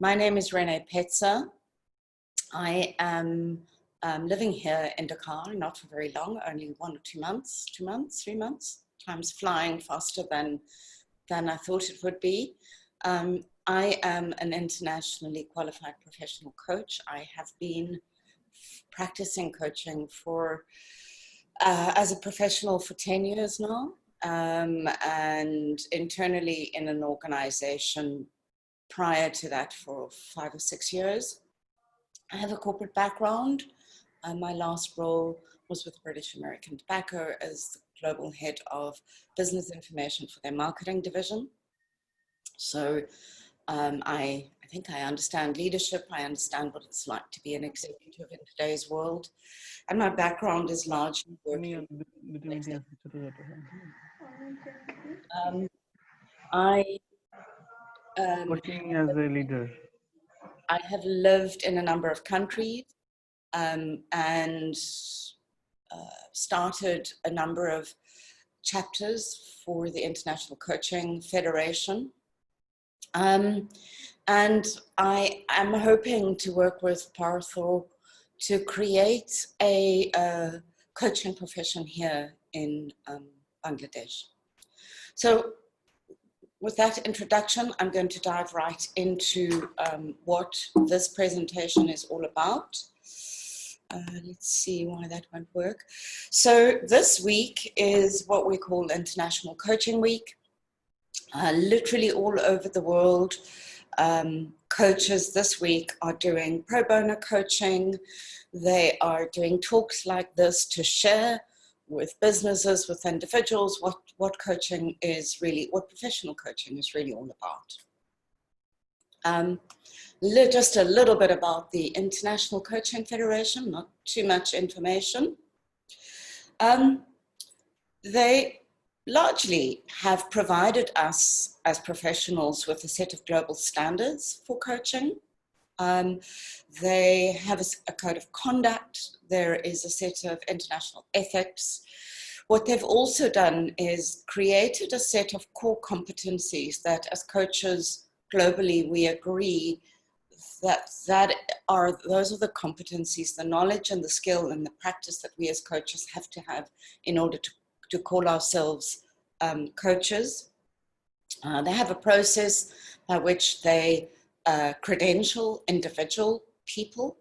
My name is Renee Petzer. I am living here in Dakar, not for very long, only 1 or 2 months, 2 months, 3 months. Time's flying faster than I thought it would be. I am an internationally qualified professional coach. I have been practicing coaching for as a professional for 10 years now, and internally in an organization prior to that for 5 or 6 years. I have a corporate background. My last role was with British American Tobacco as the global head of business information for their marketing division. So I think I understand leadership. I understand what it's like to be an executive in today's world. And my background is largely working. Coaching as a leader. I have lived in a number of countries and started a number of chapters for the International Coaching Federation. And I am hoping to work with Parthor to create a coaching profession here in Bangladesh. So with that introduction, I'm going to dive right into what this presentation is all about. Let's see why that won't work. So this week is what we call International Coaching Week. Literally all over the world, coaches this week are doing pro bono coaching. They are doing talks like this to share with businesses, with individuals, what coaching is really, what professional coaching is really all about. Just a little bit about the International Coaching Federation, not too much information. They largely have provided us as professionals with a set of global standards for coaching. They have a code of conduct. There is a set of international ethics. What they've also done is created a set of core competencies that as coaches globally, we agree that those are the competencies, the knowledge and the skill and the practice that we as coaches have to have in order to call ourselves coaches. They have a process by which they credential individual people.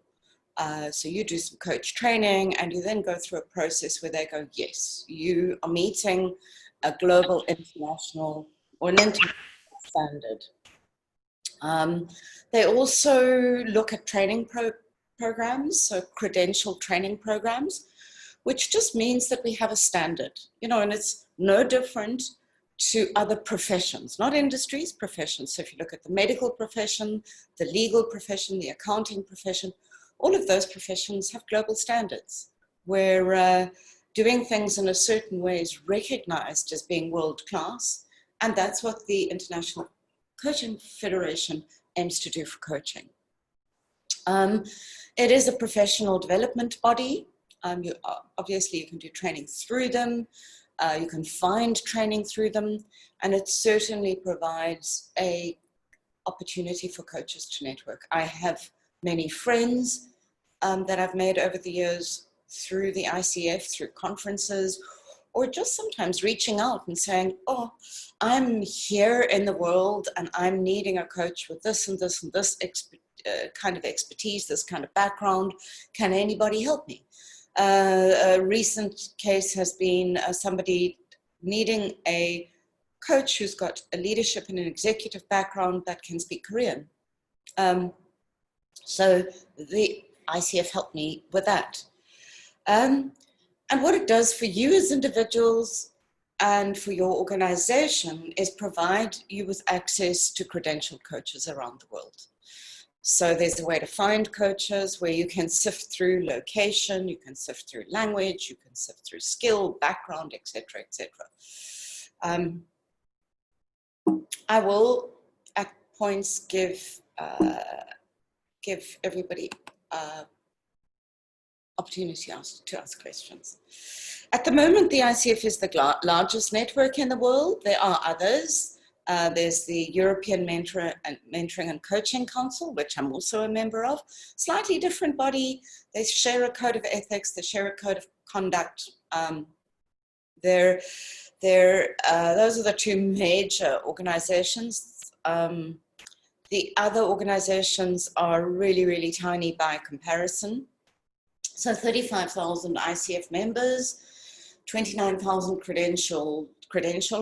So you do some coach training and you then go through a process where they go, yes, you are meeting a global, international, or an international standard. They also look at training programs, so credential training programs, which just means that we have a standard, and it's no different to other professions, not industries, professions. So if you look at the medical profession, the legal profession, the accounting profession, all of those professions have global standards where doing things in a certain way is recognized as being world-class. And that's what the International Coaching Federation aims to do for coaching. It is a professional development body. Obviously, you can do training through them. You can find training through them, and it certainly provides an opportunity for coaches to network. I have many friends that I've made over the years through the ICF, through conferences, or just sometimes reaching out and saying, oh, I'm here in the world and I'm needing a coach with this and this and this kind of expertise, this kind of background. Can anybody help me? A recent case has been somebody needing a coach who's got a leadership and an executive background that can speak Korean. So the ICF helped me with that. And what it does for you as individuals and for your organization is provide you with access to credentialed coaches around the world. So there's a way to find coaches where you can sift through location, you can sift through language, you can sift through skill, background, etc., etc. I will at points give everybody opportunity to ask questions. At the moment, the ICF is the largest network in the world. There are others. There's the European Mentoring and Coaching Council, which I'm also a member of. Slightly different body. They share a code of ethics. They share a code of conduct. Those are the two major organizations. The other organizations are really, really tiny by comparison. So 35,000 ICF members, 29,000 credential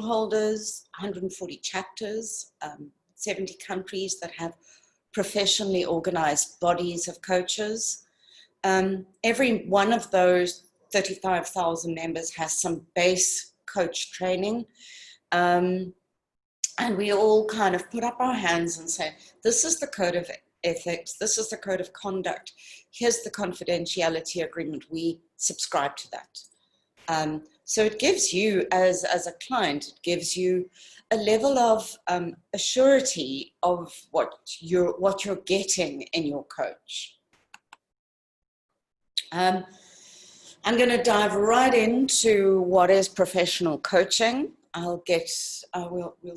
holders, 140 chapters, 70 countries that have professionally organized bodies of coaches. Every one of those 35,000 members has some base coach training. And we all kind of put up our hands and say, this is the code of ethics, this is the code of conduct, here's the confidentiality agreement, we subscribe to that. So it gives you, as a client, it gives you a level of assurity of what you're getting in your coach. I'm going to dive right into what is professional coaching. We'll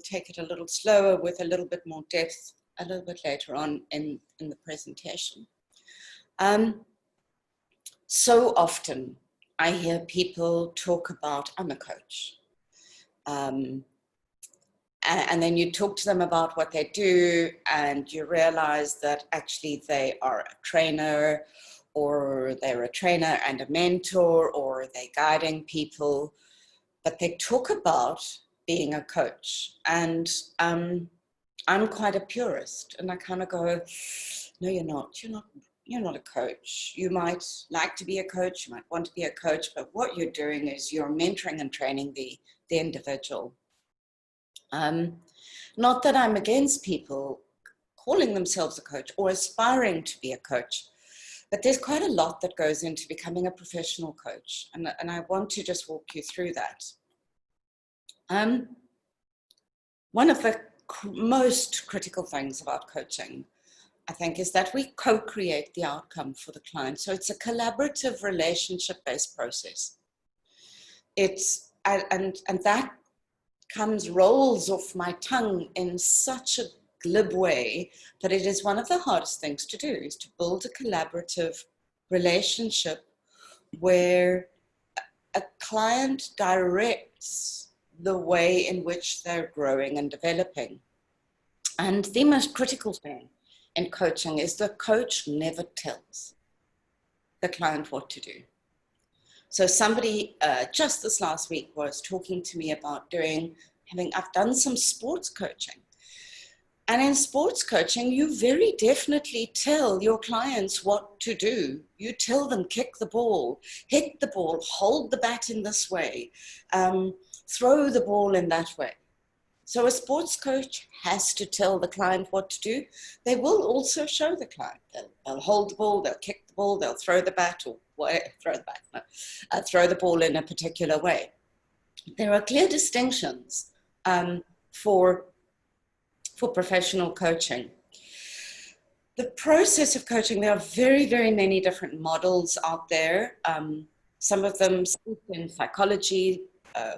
take it a little slower with a little bit more depth a little bit later on in the presentation. So often I hear people talk about, I'm a coach. And then you talk to them about what they do and you realize that actually they are a trainer, or they're a trainer and a mentor, or they're guiding people, but they talk about being a coach. And I'm quite a purist, and I kind of go, no, you're not. You're not a coach. You might like to be a coach, you might want to be a coach, but what you're doing is you're mentoring and training the individual. Not that I'm against people calling themselves a coach or aspiring to be a coach, but there's quite a lot that goes into becoming a professional coach, and I want to just walk you through that. One of the most critical things about coaching, I think, is that we co-create the outcome for the client. So it's a collaborative relationship-based process. And that rolls off my tongue in such a glib way that it is one of the hardest things to do, is to build a collaborative relationship where a client directs the way in which they're growing and developing. And the most critical thing in coaching is the coach never tells the client what to do. So somebody just this last week was talking to me about I've done some sports coaching. And in sports coaching, you very definitely tell your clients what to do. You tell them, kick the ball, hit the ball, hold the bat in this way, throw the ball in that way. So a sports coach has to tell the client what to do. They will also show the client. They'll hold the ball, they'll kick the ball, they'll throw the bat, throw the ball in a particular way. There are clear distinctions for professional coaching. The process of coaching, there are very, very many different models out there. Some of them speak in psychology,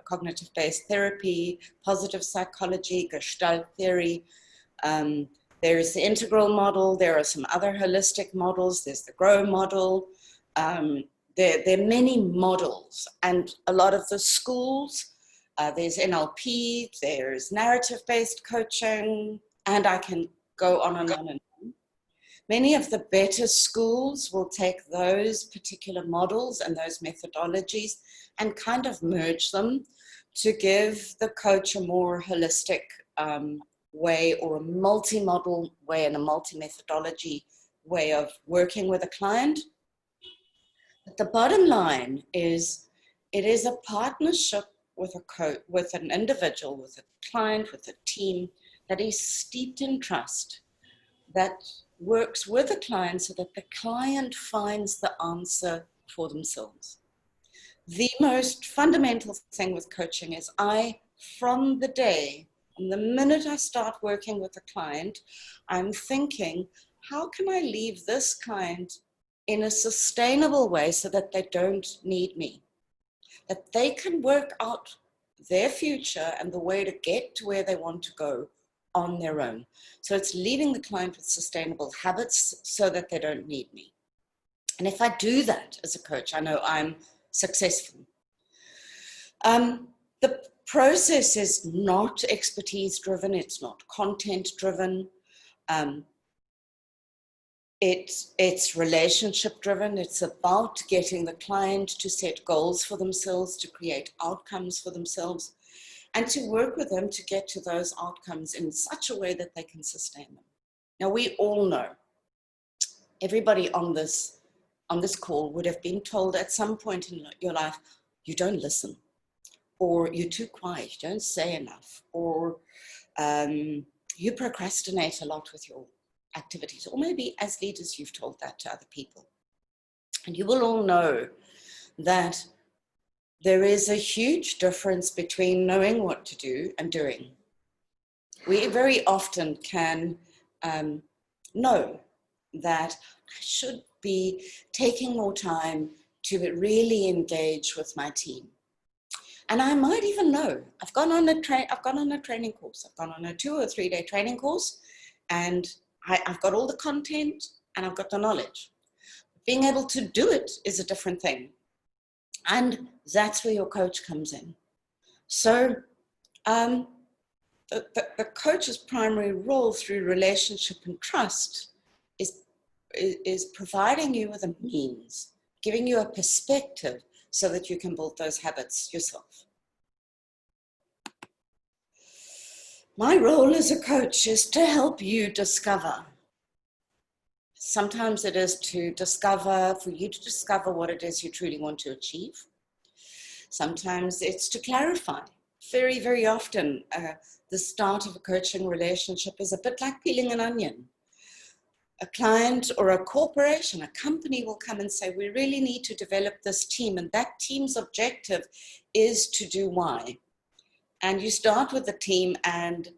cognitive-based therapy, positive psychology, Gestalt theory. There's the integral model. There are some other holistic models. There's the GROW model. There are many models, and a lot of the schools, there's NLP, there's narrative-based coaching, and I can go on and on and on. Many of the better schools will take those particular models and those methodologies and kind of merge them to give the coach a more holistic way, or a multi-model way and a multi-methodology way of working with a client. But the bottom line is, it is a partnership with with an individual, with a client, with a team that is steeped in trust, that works with the client so that the client finds the answer for themselves. The most fundamental thing with coaching is from the minute I start working with a client, I'm thinking, how can I leave this client in a sustainable way so that they don't need me? That they can work out their future and the way to get to where they want to go on their own. So it's leaving the client with sustainable habits so that they don't need me. And if I do that as a coach, I know I'm successful. The process is not expertise driven. It's not content driven. It's relationship driven. It's about getting the client to set goals for themselves, to create outcomes for themselves, and to work with them to get to those outcomes in such a way that they can sustain them. Now, we all know, everybody on this call would have been told at some point in your life, you don't listen, or you're too quiet, you don't say enough, or you procrastinate a lot with your activities, or maybe as leaders you've told that to other people. And you will all know that there is a huge difference between knowing what to do and doing. We very often can know that I should be taking more time to really engage with my team. And I might even know, I've gone on a training course, I've gone on a 2 or 3 day training course, and I've got all the content and I've got the knowledge. Being able to do it is a different thing. And that's where your coach comes in. So the coach's primary role through relationship and trust is providing you with a means, giving you a perspective so that you can build those habits yourself. My role as a coach is to help you discover. Sometimes it is for you to discover what it is you truly want to achieve. Sometimes it's to clarify. Very, very often, the start of a coaching relationship is a bit like peeling an onion. A client or a corporation, a company will come and say, we really need to develop this team, and that team's objective is to do Y. And you start with the team and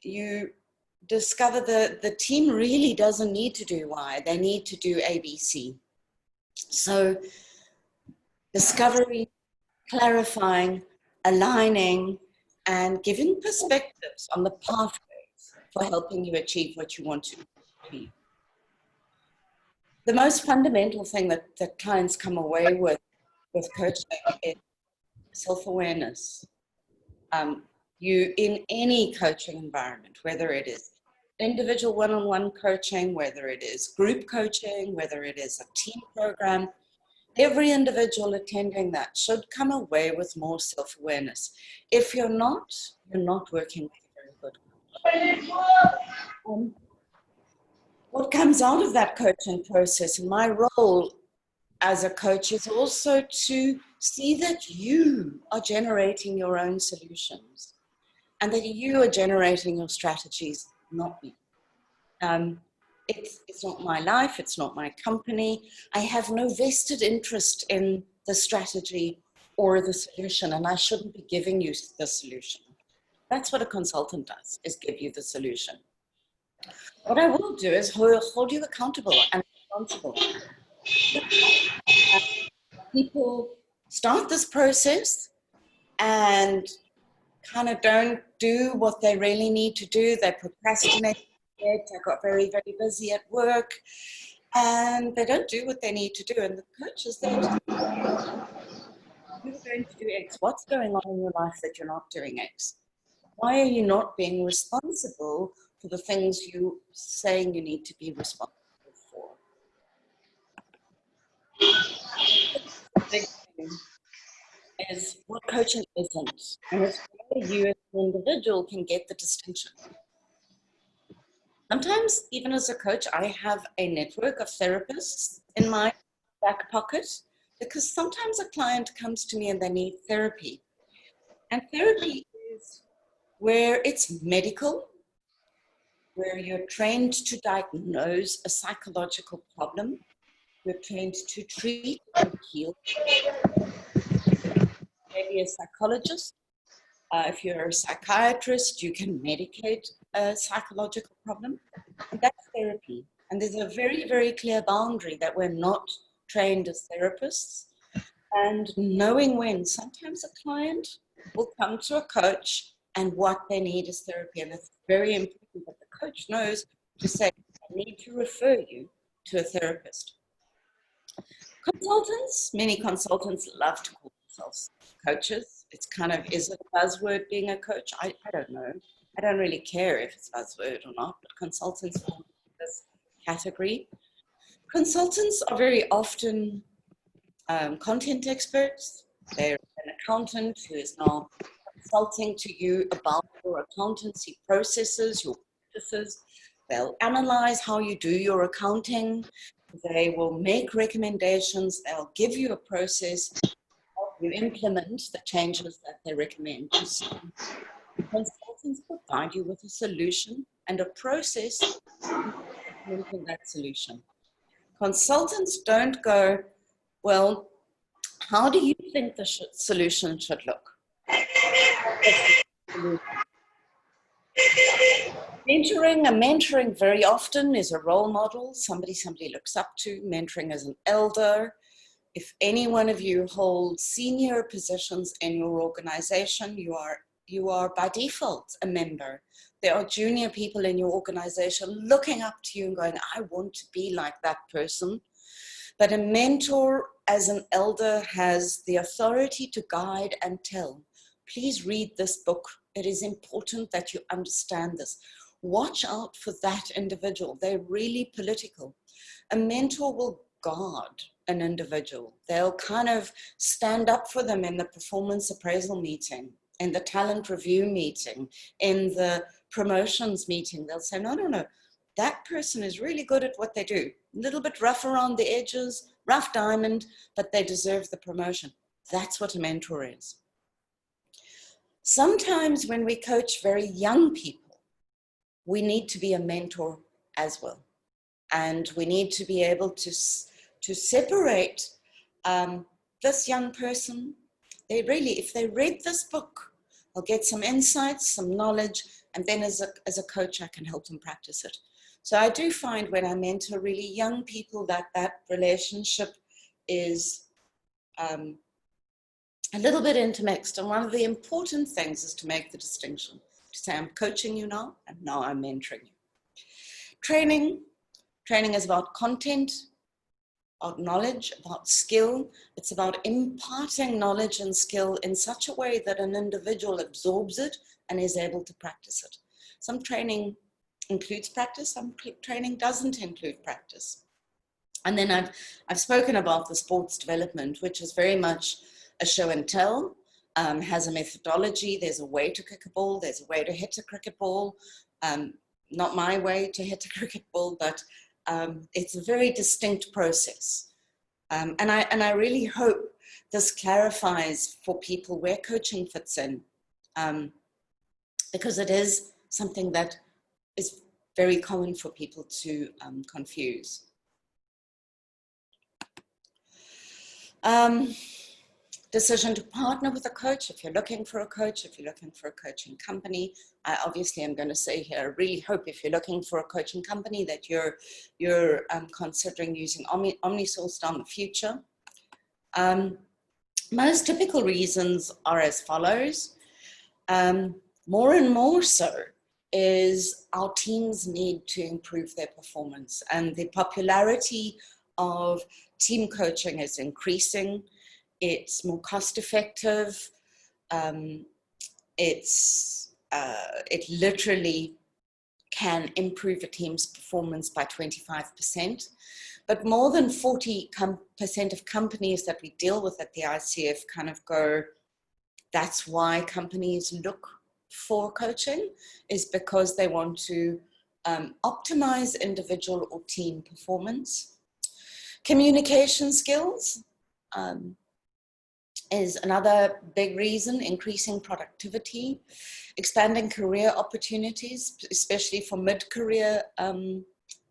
you discover the team really doesn't need to do Y, they need to do ABC. So discovery, clarifying, aligning, and giving perspectives on the pathways for helping you achieve what you want to achieve. The most fundamental thing that clients come away with coaching is self-awareness. You, in any coaching environment, whether it is individual one-on-one coaching, whether it is group coaching, whether it is a team program, every individual attending that should come away with more self-awareness. If you're not working with a very good coach. What comes out of that coaching process, and my role as a coach, is also to see that you are generating your own solutions and that you are generating your strategies, not me. It's not my life, it's not my company. I have no vested interest in the strategy or the solution, and I shouldn't be giving you the solution. That's what a consultant does, is give you the solution. What I will do is hold you accountable and responsible. People start this process and kind of don't do what they really need to do. They procrastinate. They got very, very busy at work, and they don't do what they need to do. And the coach is there to you're going to do X. What's going on in your life that you're not doing X? Why are you not being responsible for the things you're saying you need to be responsible for? The big thing is what coaching isn't, and it's where you as an individual can get the distinction. Sometimes, even as a coach, I have a network of therapists in my back pocket, because sometimes a client comes to me and they need therapy. And therapy is where it's medical, where you're trained to diagnose a psychological problem, you're trained to treat and heal. Maybe a psychologist. If you're a psychiatrist, you can medicate a psychological problem. And that's therapy. And there's a very, very clear boundary that we're not trained as therapists. And knowing when, sometimes a client will come to a coach and what they need is therapy. And it's very important that the coach knows to say, I need to refer you to a therapist. Consultants, many consultants love to call themselves coaches. It's kind of, is it a buzzword being a coach? I don't know. I don't really care if it's a buzzword or not, but consultants fall into this category. Consultants are very often content experts. They're an accountant who is now consulting to you about your accountancy processes, your practices. They'll analyze how you do your accounting. They will make recommendations. They'll give you a process, help you implement the changes that they recommend. Consultants provide you with a solution and a process for implementing that solution. Consultants don't go, well, how do you think the solution should look? Mentoring very often is a role model, somebody looks up to. Mentoring as an elder. If any one of you holds senior positions in your organization, you are by default a member. There are junior people in your organization looking up to you and going, I want to be like that person. But a mentor as an elder has the authority to guide and tell. Please read this book. It is important that you understand this. Watch out for that individual. They're really political. A mentor will guard an individual. They'll kind of stand up for them in the performance appraisal meeting, in the talent review meeting, in the promotions meeting. They'll say, no, that person is really good at what they do. A little bit rough around the edges, rough diamond, but they deserve the promotion. That's what a mentor is. Sometimes when we coach very young people, we need to be a mentor as well. And we need to be able to separate this young person. If they read this book, they'll get some insights, some knowledge, and then as a coach, I can help them practice it. So I do find when I mentor really young people that relationship is a little bit intermixed. And one of the important things is to make the distinction, to say, I'm coaching you now, and now I'm mentoring you. Training is about content, about knowledge, about skill. It's about imparting knowledge and skill in such a way that an individual absorbs it and is able to practice it. Some training includes practice, some training doesn't include practice. And then I've spoken about the sports development, which is very much a show and tell, has a methodology. There's a way to kick a ball, there's a way to hit a cricket ball. Not my way to hit a cricket ball, but it's a very distinct process. And I really hope this clarifies for people where coaching fits in, because it is something that is very common for people to confuse. Decision to partner with a coach. If you're looking for a coach, if you're looking for a coaching company, I obviously am going to say here, I really hope if you're looking for a coaching company that you're considering using Omnisource down the future. Most typical reasons are as follows. More and more so is our teams need to improve their performance, and the popularity of team coaching is increasing. It's more cost effective. It literally can improve a team's performance by 25%. But more than 40% of companies that we deal with at the ICF kind of go, that's why companies look for coaching, is because they want to optimize individual or team performance. Communication skills is another big reason, increasing productivity, expanding career opportunities, especially for mid-career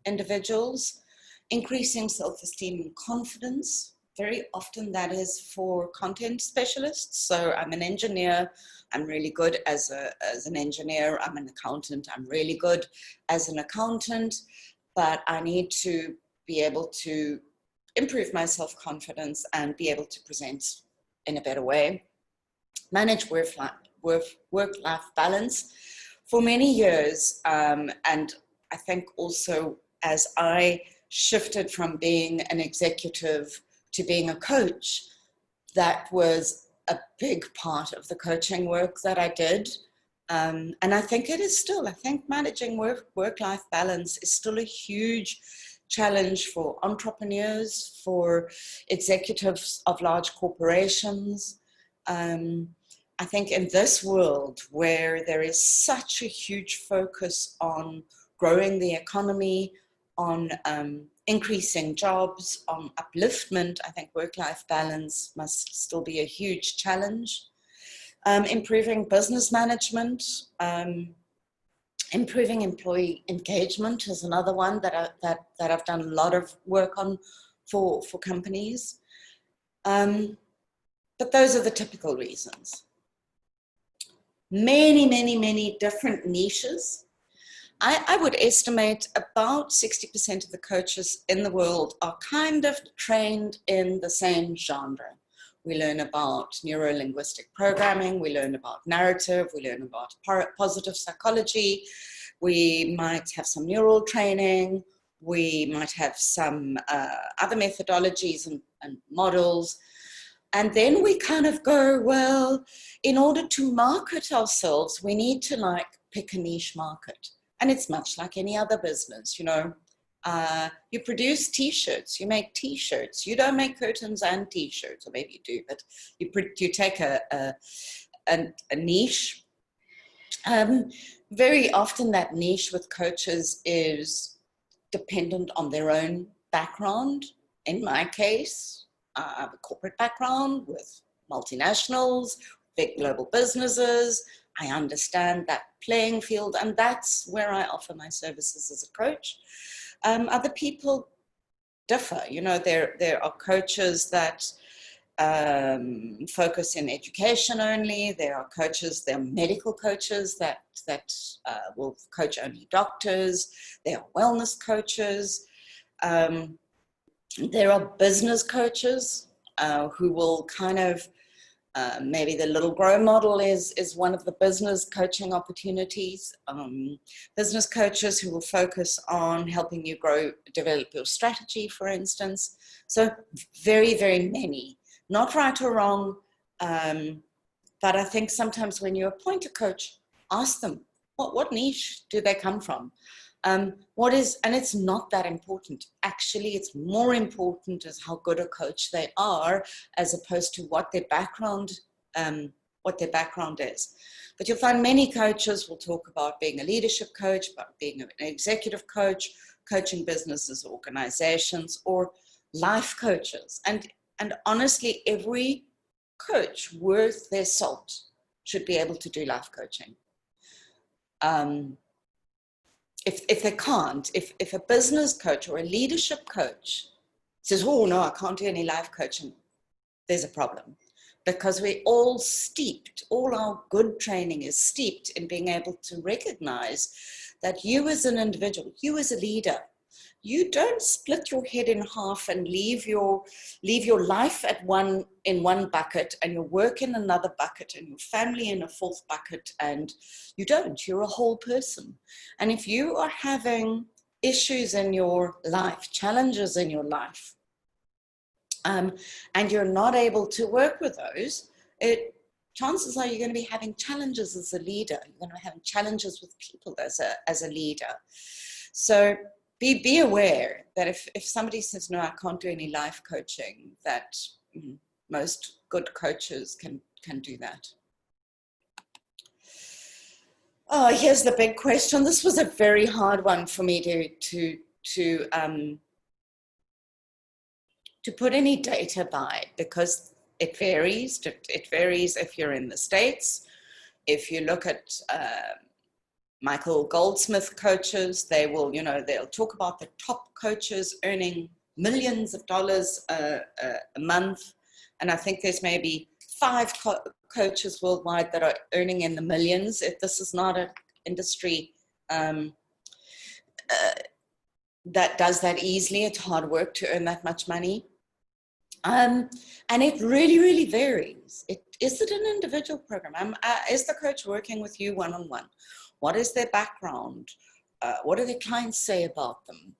individuals, increasing self-esteem and confidence. Very often that is for content specialists. So I'm an engineer, I'm really good as an engineer. I'm an accountant, I'm really good as an accountant, but I need to be able to improve my self-confidence and be able to present in a better way. manage work-life balance for many years. And I think also as I shifted from being an executive to being a coach, that was a big part of the coaching work that I did. And I think it is still, I think managing work-life balance is still a huge challenge for entrepreneurs, for executives of large corporations. I think in this world where there is such a huge focus on growing the economy, on increasing jobs, on upliftment, I think work-life balance must still be a huge challenge. Improving business management, improving employee engagement is another one that I've done a lot of work on for companies. But those are the typical reasons. Many different niches. I would estimate about 60% of the coaches in the world are kind of trained in the same genre. We learn about neuro-linguistic programming, we learn about narrative, we learn about positive psychology, we might have some neural training, we might have some other methodologies and models. And then we kind of go, well, in order to market ourselves, we need to like pick a niche market. And it's much like any other business, you know. You produce t-shirts, you make t-shirts. You don't make curtains and t-shirts, or maybe you do, but you take a niche. Very often that niche with coaches is dependent on their own background. In my case, I have a corporate background with multinationals, big global businesses. I understand that playing field, and that's where I offer my services as a coach. Other people differ. You know, there are coaches that focus in education only. There are coaches, there are medical coaches that will coach only doctors. There are wellness coaches. There are business coaches who will kind of, maybe the Little Grow model is one of the business coaching opportunities. Business coaches who will focus on helping you develop your strategy, for instance. So very many, not right or wrong, but I think sometimes when you appoint a coach, ask them, what niche do they come from? And it's not that important. Actually, it's more important as how good a coach they are, as opposed to what their background is. But you'll find many coaches will talk about being a leadership coach, about being an executive coach, coaching businesses, organizations, or life coaches. And honestly, every coach worth their salt should be able to do life coaching. If they can't, if a business coach or a leadership coach says, oh no, I can't do any life coaching, there's a problem. Because we're all steeped, all our good training is steeped in being able to recognize that you as an individual, you as a leader, you don't split your head in half and leave your life in one bucket and your work in another bucket and your family in a fourth bucket, and you're a whole person. And if you are having issues in your life, challenges in your life, and you're not able to work with those, chances are you're going to be having challenges as a leader. You're going to be having challenges with people as a leader. So be aware that if somebody says, no, I can't do any life coaching, that most good coaches can do that. Oh, here's the big question. This was a very hard one for me to put any data by, because it varies. It varies if you're in the States. If you look at Michael Goldsmith coaches, they'll talk about the top coaches earning millions of dollars a month. And I think there's maybe 5 coaches worldwide that are earning in the millions. If this is not an industry that does that easily, it's hard work to earn that much money. And it really, really varies. Is it an individual program? Is the coach working with you one-on-one? What is their background? What do their clients say about them?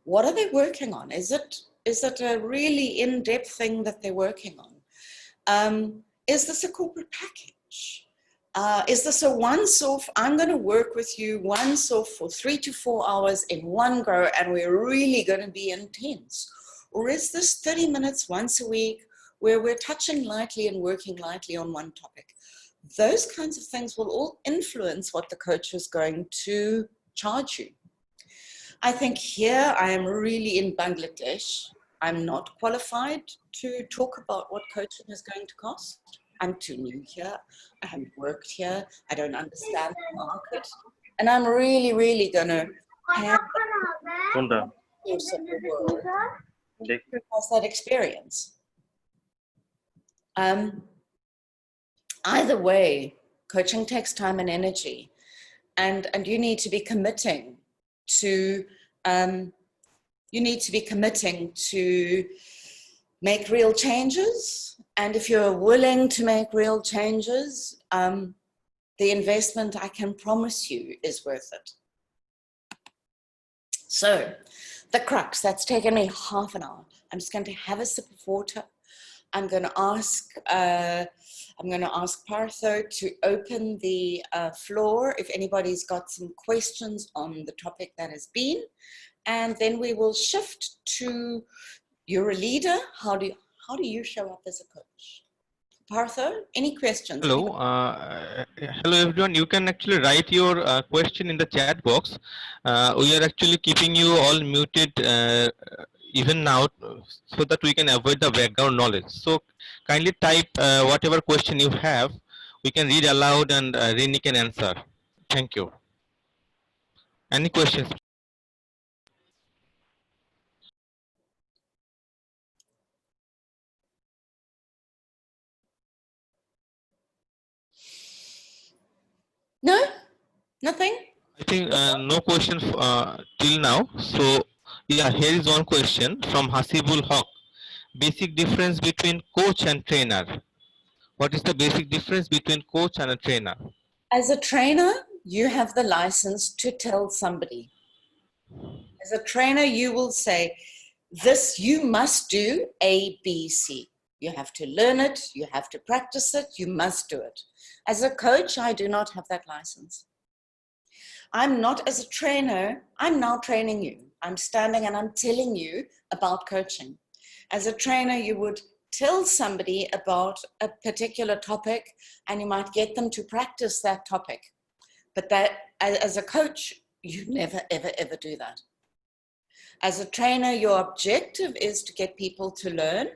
What are they working on? Is it a really in-depth thing that they're working on? Is this a corporate package? Is this a once-off? I'm going to work with you once-off for 3 to 4 hours in one go, and we're really going to be intense. Or is this 30 minutes once a week where we're touching lightly and working lightly on one topic? Those kinds of things will all influence what the coach is going to charge you. I think here I am really in Bangladesh. I'm not qualified to talk about what coaching is going to cost. I'm too new here. I haven't worked here. I don't understand the market. And I'm really, really going to have the course of the world who has that experience. Either way, coaching takes time and energy. And you need to be committing to make real changes. And if you're willing to make real changes, the investment, I can promise you, is worth it. So the crux, that's taken me half an hour. I'm just going to have a sip of water. I'm going to ask Partho to open the floor if anybody's got some questions on the topic that has been, and then we will shift to, you're a leader. How do you show up as a coach? Partho, any questions? Hello, hello everyone. You can actually write your question in the chat box. We are actually keeping you all muted even now so that we can avoid the background knowledge. So kindly type whatever question you have. We can read aloud and Renee can answer. Thank you. Any questions? No? Nothing? I think no questions till now. So yeah, here is one question from Hasibul Haq. Basic difference between coach and trainer. What is the basic difference between coach and a trainer? As a trainer, you have the license to tell somebody. As a trainer, you will say, this, you must do A, B, C. You have to learn it, you have to practice it, you must do it. As a coach, I do not have that license. I'm not, as a trainer, I'm now training you. I'm standing and I'm telling you about coaching. As a trainer, you would tell somebody about a particular topic and you might get them to practice that topic. But that, as a coach, you never, ever, ever do that. As a trainer, your objective is to get people to learn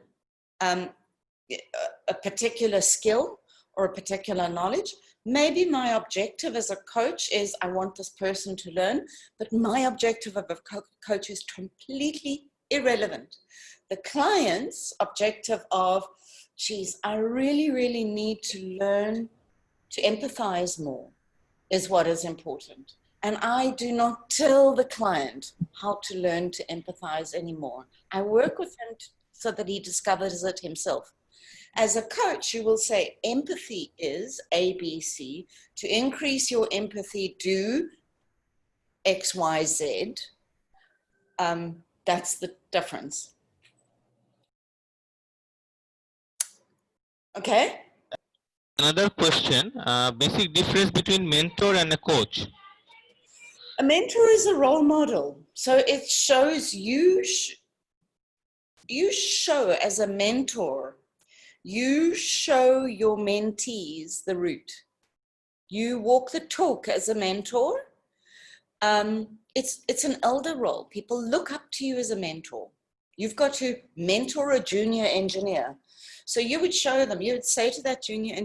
a particular skill or a particular knowledge. Maybe my objective as a coach is I want this person to learn, but my objective of a coach is completely irrelevant. The client's objective of, geez, I really, really need to learn to empathize more is what is important. And I do not tell the client how to learn to empathize anymore. I work with him so that he discovers it himself. As a coach, you will say empathy is A, B, C. To increase your empathy, do X, Y, Z. That's the difference. Okay? Another question, basic difference between mentor and a coach. A mentor is a role model. So it shows you show as a mentor, you show your mentees the route. You walk the talk as a mentor. It's an elder role. People look up to you as a mentor. You've got to mentor a junior engineer. So you would show them, you would say to that junior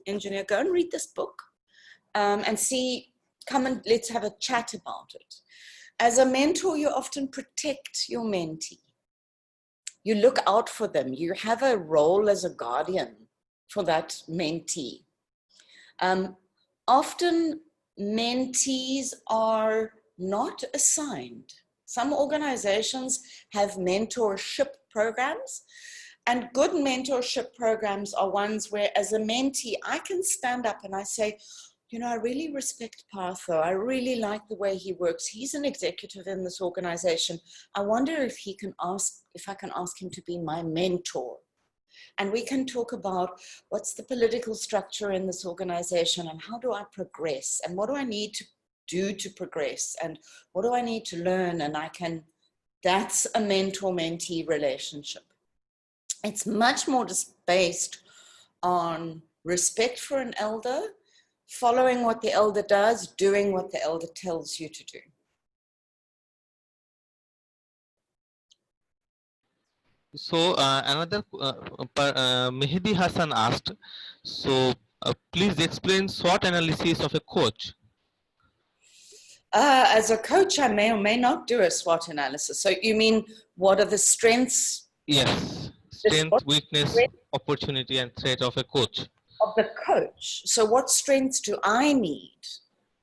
engineer, go and read this book and see, come and let's have a chat about it. As a mentor, you often protect your mentee. You look out for them. You have a role as a guardian for that mentee. Often mentees are not assigned. Some organizations have mentorship programs, and good mentorship programs are ones where, as a mentee, I can stand up and I say, you know, I really respect Partho. I really like the way he works. He's an executive in this organization. I wonder if I can ask him to be my mentor. And we can talk about what's the political structure in this organization and how do I progress and what do I need to do to progress and what do I need to learn, and that's a mentor-mentee relationship. It's much more just based on respect for an elder, following what the elder does, doing what the elder tells you to do. So another Mehdi Hassan asked, so please explain SWOT analysis of a coach. As a coach, I may or may not do a SWOT analysis. So you mean, what are the strengths? Yes, strength, weakness, opportunity, and threat of a coach. Of the coach. So what strengths do I need?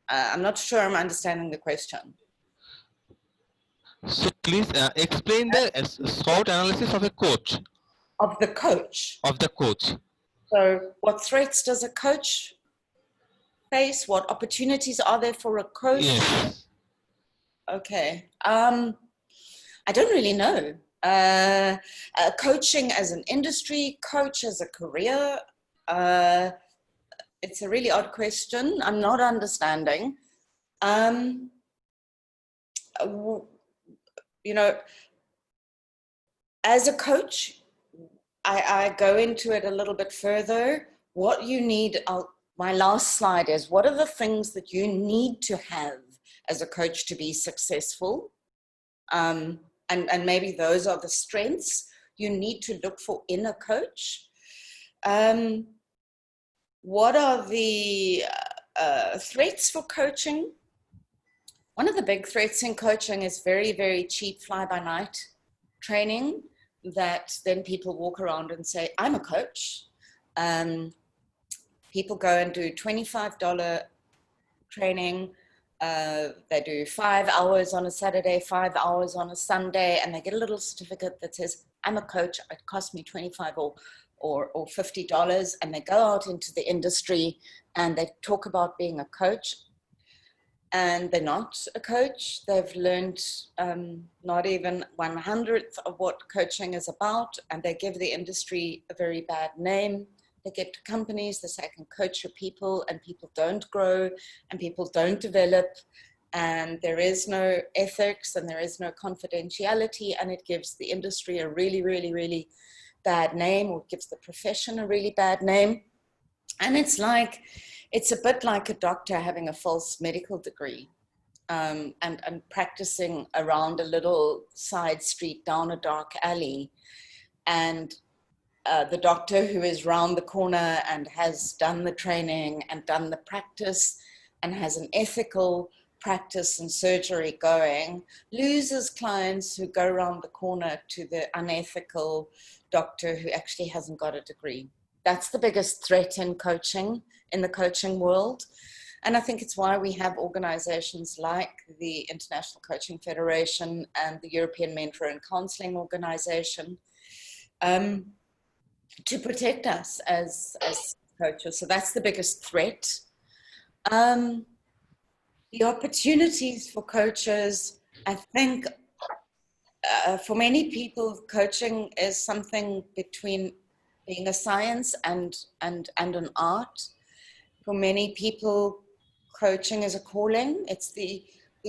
I'm not sure I'm understanding the question. So please explain the SWOT analysis of a coach. Of the coach. Of the coach. So what threats does a coach face? What opportunities are there for a coach? Yes. Okay. I don't really know. Coaching as an industry, coach as a career. It's a really odd question. I'm not understanding. You know, as a coach, I go into it a little bit further. What you need, my last slide is, what are the things that you need to have as a coach to be successful? And maybe those are the strengths you need to look for in a coach. What are the threats for coaching? One of the big threats in coaching is very, very cheap fly-by-night training that then people walk around and say, I'm a coach. People go and do $25 training. They do 5 hours on a Saturday, 5 hours on a Sunday, and they get a little certificate that says, I'm a coach. It cost me $25 or $50. And they go out into the industry and they talk about being a coach. And they're not a coach. They've learned not even 1/100th of what coaching is about, and they give the industry a very bad name. They get to companies, they say, I can coach your people, and people don't grow, and people don't develop, and there is no ethics, and there is no confidentiality, and it gives the industry a really, really, really bad name, or it gives the profession a really bad name. And it's a bit like a doctor having a false medical degree and practicing around a little side street down a dark alley. And the doctor who is round the corner and has done the training and done the practice and has an ethical practice and surgery going, loses clients who go around the corner to the unethical doctor who actually hasn't got a degree. That's the biggest threat in coaching, in the coaching world. And I think it's why we have organizations like the International Coaching Federation and the European Mentor and Counseling Organization to protect us as coaches. So that's the biggest threat. The opportunities for coaches, I think for many people, coaching is something between being a science and an art. For many people, coaching is a calling. It's the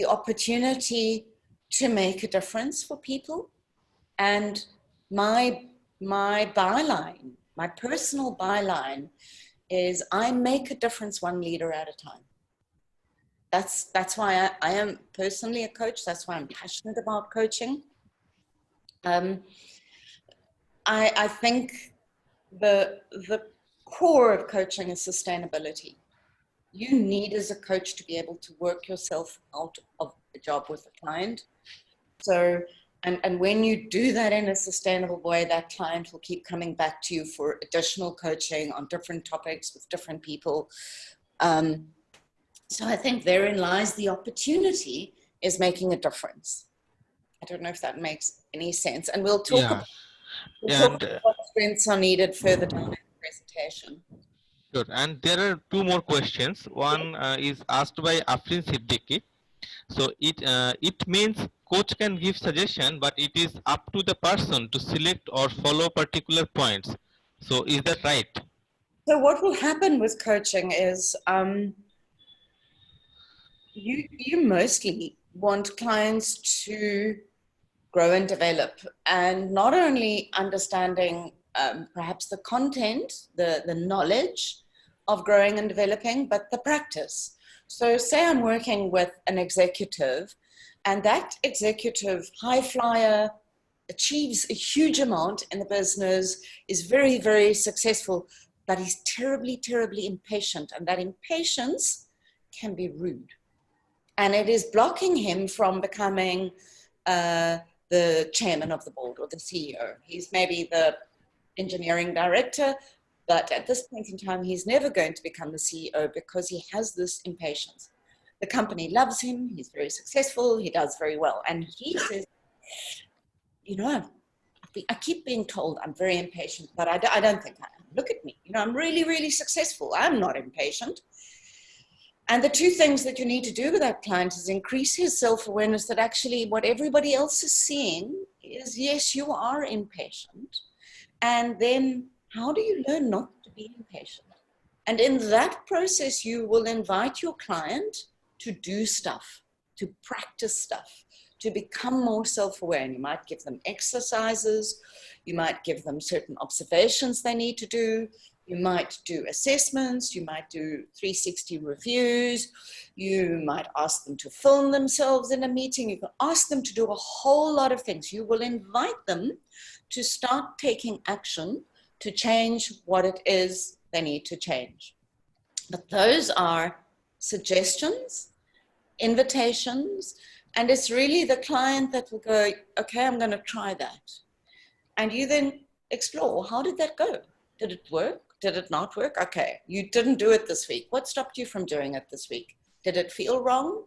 opportunity to make a difference for people. And my byline, my personal byline is I make a difference one leader at a time. That's why I am personally a coach. That's why I'm passionate about coaching. I think the core of coaching is sustainability. You need as a coach to be able to work yourself out of a job with a client. So, and when you do that in a sustainable way, that client will keep coming back to you for additional coaching on different topics with different people. So I think therein lies the opportunity, is making a difference. don't know if that makes any sense. And we'll talk Yeah, about and what strengths are needed further down in the presentation. sure. And there are two more questions. One is asked by Afrin Siddiqui. So it means coach can give suggestion, but it is up to the person to select or follow particular points. So is that right? So what will happen with coaching is you mostly want clients to grow and develop, and not only understanding perhaps the content, the knowledge of growing and developing, but the practice. So say I'm working with an executive, and that executive, high flyer, achieves a huge amount in the business, is very, very successful, but he's terribly, terribly impatient. And that impatience can be rude. And it is blocking him from becoming the chairman of the board or the CEO. He's maybe the engineering director, but at this point in time, he's never going to become the CEO because he has this impatience. The company loves him, he's very successful, he does very well. And he says, you know, I keep being told I'm very impatient, but I don't think I am. Look at me, you know, I'm really, really successful. I'm not impatient. And the two things that you need to do with that client is increase his self-awareness that actually what everybody else is seeing is, yes, you are impatient. And then how do you learn not to be impatient? And in that process, you will invite your client to do stuff, to practice stuff, to become more self-aware. And you might give them exercises, you might give them certain observations they need to do, you might do assessments, you might do 360 reviews, you might ask them to film themselves in a meeting, you can ask them to do a whole lot of things. You will invite them to start taking action to change what it is they need to change. But those are suggestions, invitations, and it's really the client that will go, okay, I'm going to try that. And you then explore, how did that go? Did it work? Did it not work? Okay, you didn't do it this week. What stopped you from doing it this week? Did it feel wrong?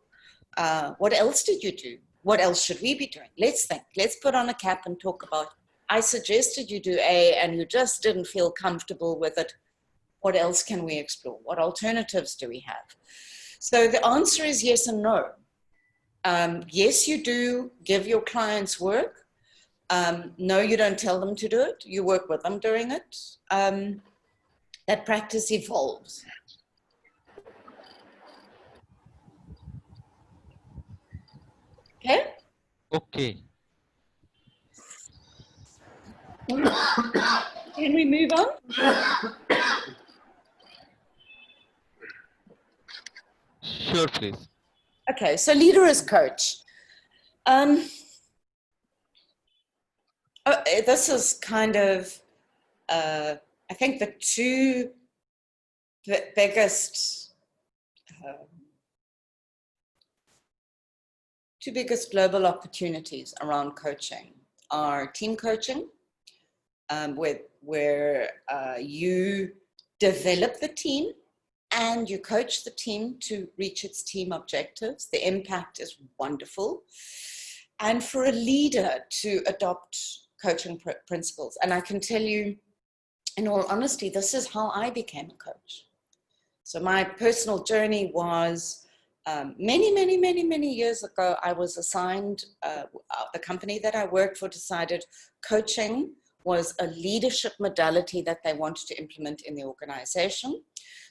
What else did you do? What else should we be doing? Let's think. Let's put on a cap and talk about, I suggested you do A and you just didn't feel comfortable with it. What else can we explore? What alternatives do we have? So the answer is yes and no. Yes, you do give your clients work. No, you don't tell them to do it. You work with them doing it. That practice evolves. Okay? Okay. Can we move on? Sure, please. Okay, so leader as coach. This is kind of, I think the two biggest global opportunities around coaching are team coaching, where you develop the team and you coach the team to reach its team objectives. The impact is wonderful. And for a leader to adopt coaching principles. And I can tell you, in all honesty, this is how I became a coach. So my personal journey was many years ago, I was assigned, the company that I worked for decided coaching was a leadership modality that they wanted to implement in the organization.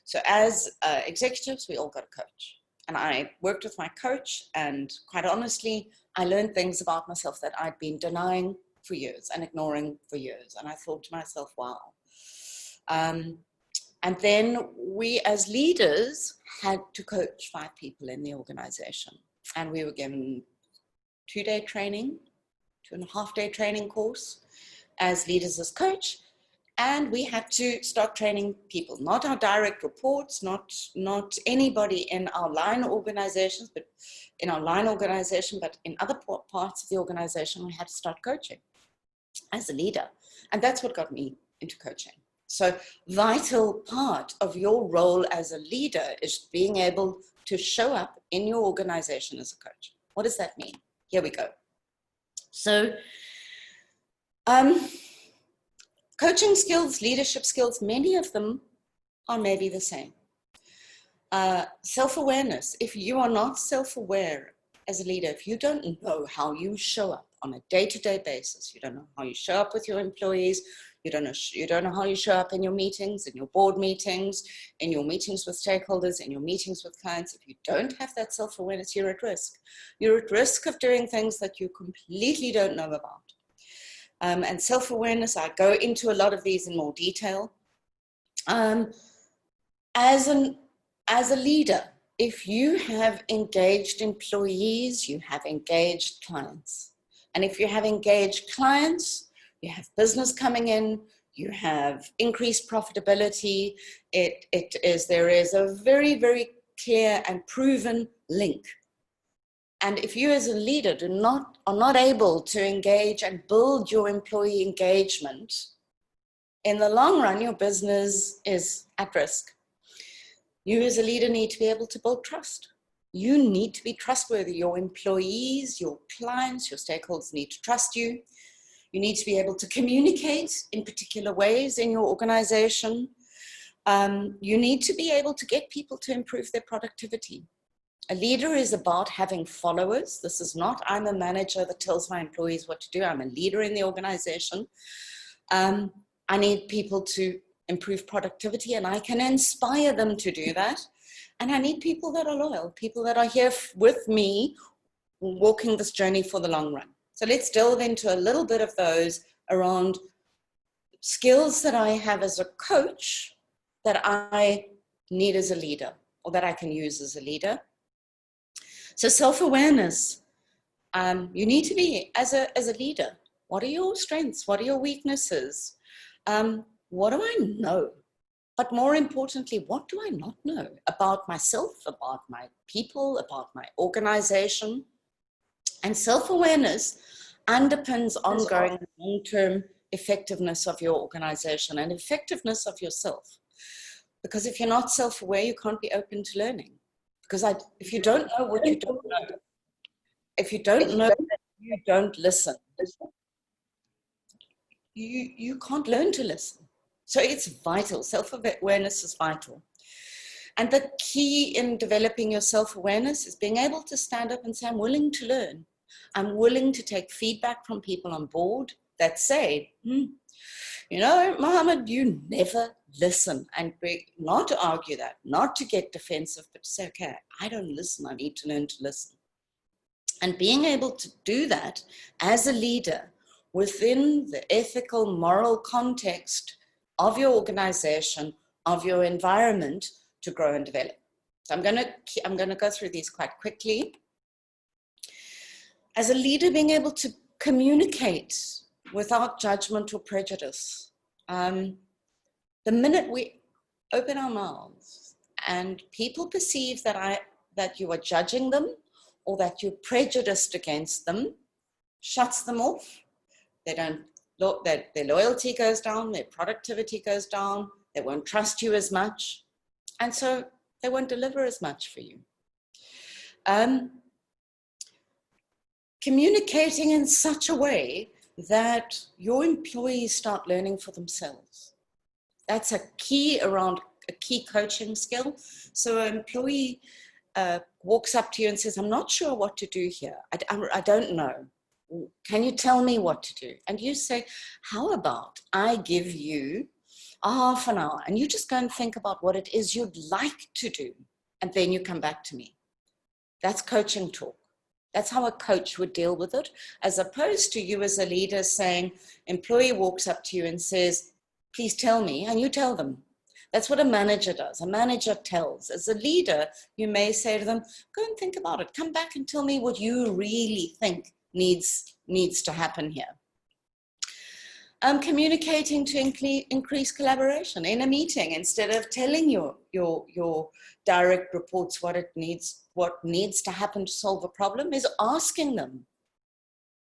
So as executives, we all got a coach. And I worked with my coach, and quite honestly, I learned things about myself that I'd been denying for years and ignoring for years. And I thought to myself, wow. And then we as leaders had to coach 5 people in the organization. And we were given 2-day training, 2.5-day training course as leaders as coach. And we had to start training people, not our direct reports, not anybody in our line organizations, but in our line organization, but in other parts of the organization, we had to start coaching as a leader. And that's what got me into coaching. So vital part of your role as a leader is being able to show up in your organization as a coach. What does that mean? Here we go. So coaching skills, leadership skills, many of them are maybe the same. Self-awareness. If you are not self-aware as a leader, if you don't know how you show up on a day-to-day basis, you don't know how you show up with your employees, you don't know how you show up in your meetings, in your board meetings, in your meetings with stakeholders, in your meetings with clients, if you don't have that self-awareness, you're at risk. You're at risk of doing things that you completely don't know about. And self-awareness, I go into a lot of these in more detail. As a leader, if you have engaged employees, you have engaged clients. And if you have engaged clients, you have business coming in, you have increased profitability. There is a very, very clear and proven link. And if you as a leader are not able to engage and build your employee engagement, in the long run, your business is at risk. You as a leader need to be able to build trust. You need to be trustworthy. Your employees, your clients, your stakeholders need to trust you. You need to be able to communicate in particular ways in your organization. You need to be able to get people to improve their productivity. A leader is about having followers. This is not, I'm a manager that tells my employees what to do. I'm a leader in the organization. I need people to improve productivity, and I can inspire them to do that. And I need people that are loyal, people that are here with me, walking this journey for the long run. So let's delve into a little bit of those around skills that I have as a coach that I need as a leader, or that I can use as a leader. So self-awareness, you need to be, as a leader, what are your strengths? What are your weaknesses? What do I know? But more importantly, what do I not know about myself, about my people, about my organization? And self-awareness underpins ongoing long-term effectiveness of your organization and effectiveness of yourself. Because if you're not self-aware, you can't be open to learning. Because if you don't know what you don't know, if you don't know that you don't listen, you can't learn to listen. So it's vital. Self-awareness is vital. And the key in developing your self-awareness is being able to stand up and say, I'm willing to learn. I'm willing to take feedback from people on board that say, you know, Mohammed, you never listen. And not to argue that, not to get defensive, but to say, okay, I don't listen. I need to learn to listen. And being able to do that as a leader within the ethical, moral context of your organization, of your environment, to grow and develop. So I'm going to go through these quite quickly. As a leader, being able to communicate without judgment or prejudice. The minute we open our mouths and people perceive that you are judging them or that you're prejudiced against them, shuts them off. Their loyalty goes down, their productivity goes down, they won't trust you as much, and so they won't deliver as much for you. Communicating in such a way that your employees start learning for themselves. That's a key coaching skill. So an employee walks up to you and says, I'm not sure what to do here. I don't know. Can you tell me what to do? And you say, how about I give you a half an hour and you just go and think about what it is you'd like to do. And then you come back to me. That's coaching talk. That's how a coach would deal with it, as opposed to you as a leader saying, employee walks up to you and says, please tell me, and you tell them. That's what a manager does. A manager tells. As a leader, you may say to them, go and think about it. Come back and tell me what you really think needs to happen here. Communicating to increase collaboration in a meeting, instead of telling your direct reports what needs to happen to solve a problem, is asking them,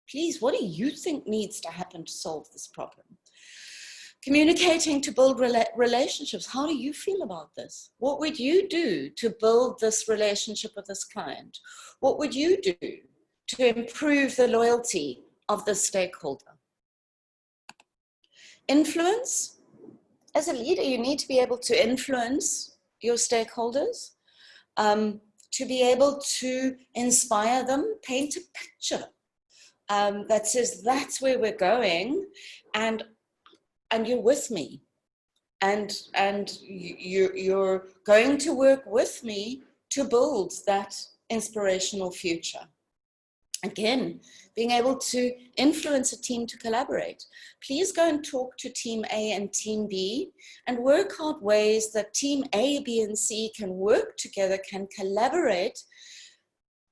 please, what do you think needs to happen to solve this problem? Communicating to build relationships. How do you feel about this? What would you do to build this relationship with this client? What would you do to improve the loyalty of the stakeholder. Influence. As a leader, you need to be able to influence your stakeholders, to be able to inspire them, paint a picture that says that's where we're going, and you're with me, and you're going to work with me to build that inspirational future. Again, being able to influence a team to collaborate. Please go and talk to Team A and Team B and work out ways that Team A, B, and C can work together, can collaborate,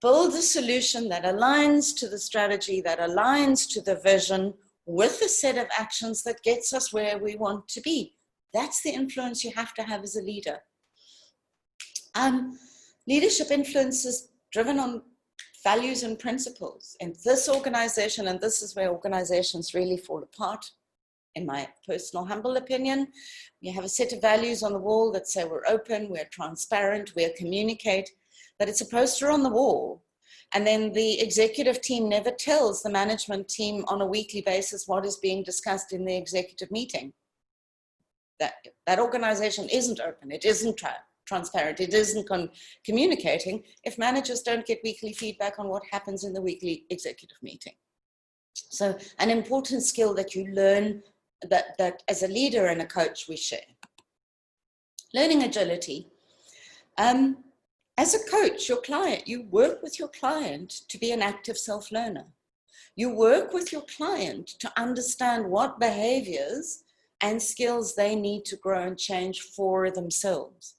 build a solution that aligns to the strategy, that aligns to the vision, with a set of actions that gets us where we want to be. That's the influence you have to have as a leader. Leadership influence is driven on values and principles. In this organization, and this is where organizations really fall apart, in my personal humble opinion, we have a set of values on the wall that say we're open, we're transparent, we'll communicate, but it's a poster on the wall. And then the executive team never tells the management team on a weekly basis what is being discussed in the executive meeting. That organization isn't open, it isn't transparent, it isn't communicating if managers don't get weekly feedback on what happens in the weekly executive meeting. So an important skill that you learn, that as a leader and a coach we share. Learning agility. As a coach, your client, you work with your client to be an active self-learner. You work with your client to understand what behaviors and skills they need to grow and change for themselves.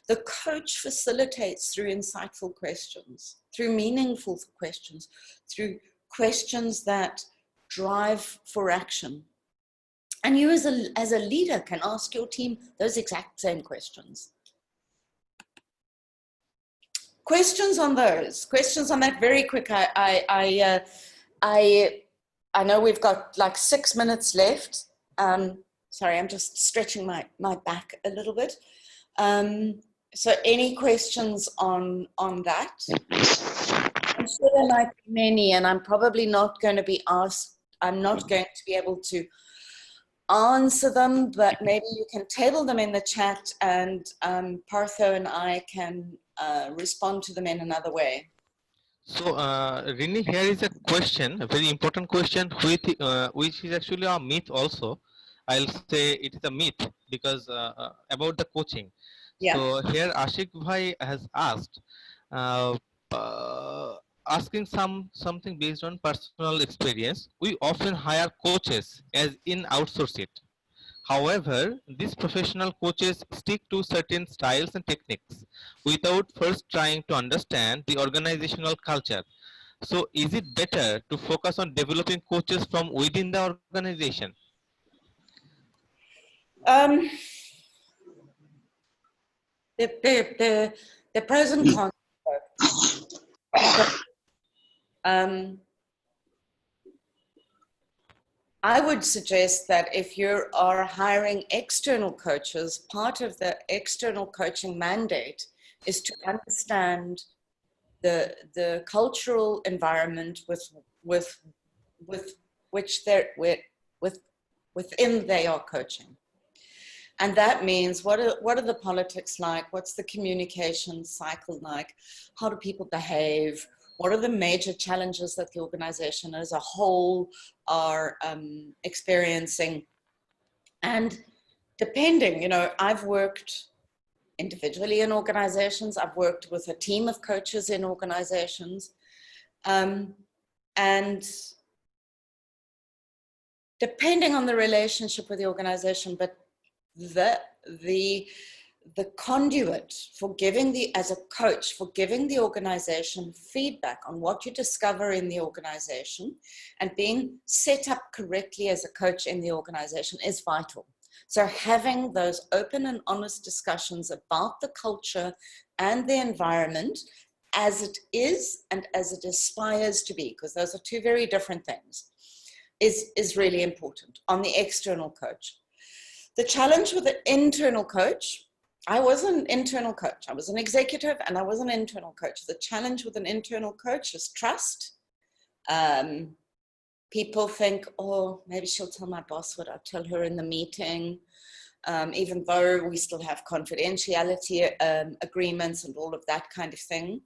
The coach facilitates through insightful questions, through meaningful questions, through questions that drive for action. And you as a leader can ask your team those exact same questions. Questions on those, questions on that very quick. I know we've got like 6 minutes left. Sorry, I'm just stretching my back a little bit. So any questions on that? I'm sure there might be many, and I'm probably not going to be asked, I'm not going to be able to answer them, but maybe you can table them in the chat, and Partho and I can respond to them in another way. So, Renee, here is a question, a very important question, which is actually a myth also. I'll say it is a myth because about the coaching. Yeah. So here Ashik Bhai has asked, asking something based on personal experience. We often hire coaches as in outsource it. However, these professional coaches stick to certain styles and techniques without first trying to understand the organizational culture. So is it better to focus on developing coaches from within the organization? The pros and cons. I would suggest that if you are hiring external coaches, part of the external coaching mandate is to understand the cultural environment within they are coaching. And that means what are the politics like? What's the communication cycle like? How do people behave? What are the major challenges that the organization as a whole are experiencing? And depending, you know, I've worked individually in organizations, I've worked with a team of coaches in organizations, and depending on the relationship with the organization, but the conduit for giving as a coach, for giving the organization feedback on what you discover in the organization and being set up correctly as a coach in the organization is vital. So having those open and honest discussions about the culture and the environment as it is and as it aspires to be, because those are two very different things, is really important on the external coach. The challenge with an internal coach, I was an internal coach. I was an executive and I was an internal coach. The challenge with an internal coach is trust, people think, oh, maybe she'll tell my boss what I tell her in the meeting, even though we still have confidentiality agreements and all of that kind of thing.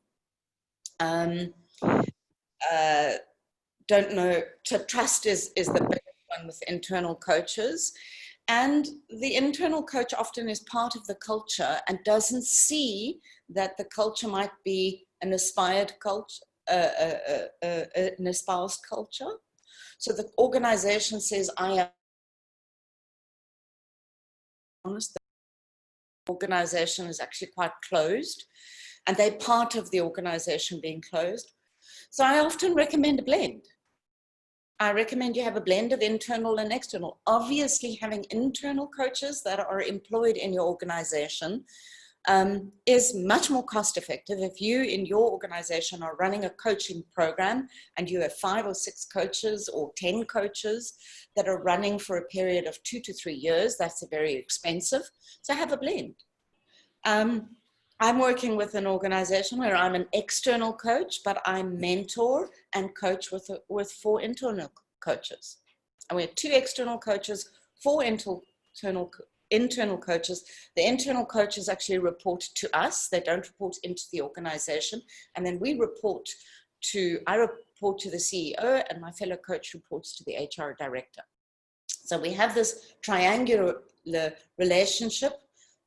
Don't know, trust is the big one with internal coaches. And the internal coach often is part of the culture and doesn't see that the culture might be an aspired culture, an espoused culture. So the organization says, I am honest. The organization is actually quite closed, and they're part of the organization being closed. So I often recommend a blend. I recommend you have a blend of internal and external. Obviously, having internal coaches that are employed in your organization is much more cost effective. If you in your organization are running a coaching program and you have 5 or 6 coaches or 10 coaches that are running for a period of 2 to 3 years, that's very expensive. So have a blend. I'm working with an organization where I'm an external coach, but I mentor and coach with 4 internal coaches. And we have 2 external coaches, 4 internal coaches. The internal coaches actually report to us. They don't report into the organization. And then I report to the CEO, and my fellow coach reports to the HR director. So we have this triangular relationship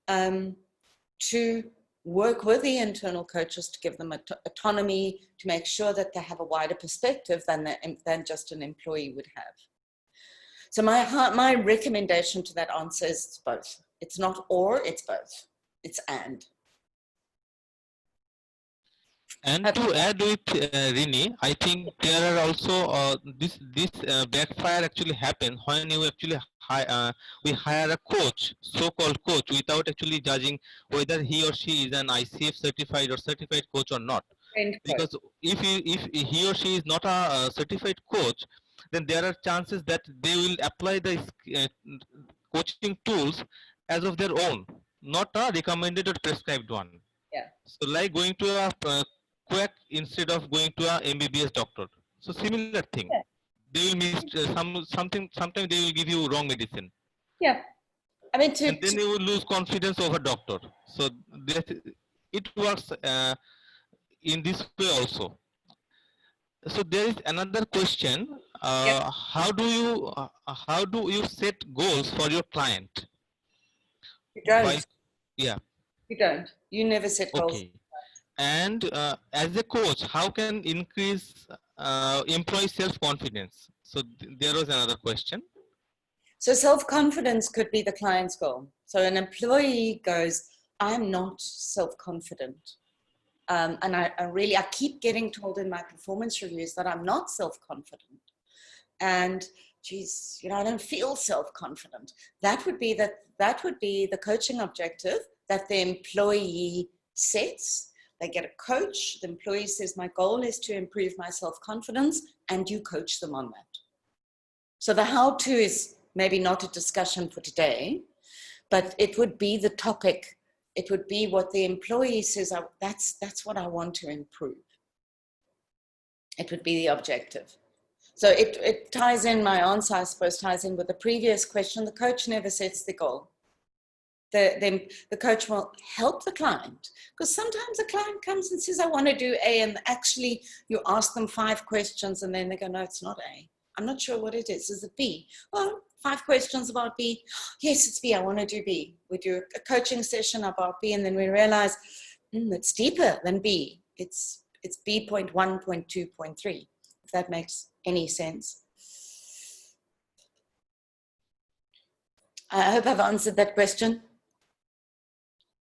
to work with the internal coaches to give them autonomy, to make sure that they have a wider perspective than just an employee would have. So my recommendation to that answer is it's both. It's not or, it's both. It's and. And to add with Renee, I think there are also this backfire actually happen when you actually we hire a coach, so-called coach, without actually judging whether he or she is an ICF certified or certified coach or not. Because if he or she is not a certified coach, then there are chances that they will apply the coaching tools as of their own, not a recommended or prescribed one. Yeah. So like going to a quack instead of going to a MBBS doctor. So similar thing. Yeah. They will miss something. Sometimes they will give you wrong medicine. Yeah. I mean, and then you will lose confidence over doctor. So it works in this way also. So there is another question. Yeah. How do you set goals for your client? You don't. While, yeah. You don't. You never set goals. Okay. And as a coach, how can increase employee self-confidence? So there was another question. So self-confidence could be the client's goal. So an employee goes, I'm not self-confident. And I keep getting told in my performance reviews that I'm not self-confident. And geez, I don't feel self-confident. That would be the coaching objective that the employee sets. They get a coach. The employee says, my goal is to improve my self-confidence, and you coach them on that. So the how-to is maybe not a discussion for today, but it would be the topic. It would be what the employee says, that's what I want to improve. It would be the objective. So it ties in, my answer, I suppose, ties in with the previous question. The coach never sets the goal. The coach will help the client, because sometimes a client comes and says, I want to do A, and actually you ask them 5 questions and then they go, no, it's not A. I'm not sure what it is. Is it B? Well, 5 questions about B. Yes, it's B. I want to do B. We do a coaching session about B, and then we realize it's deeper than B. It's B point 1, point 2, point 3, if that makes any sense. I hope I've answered that question.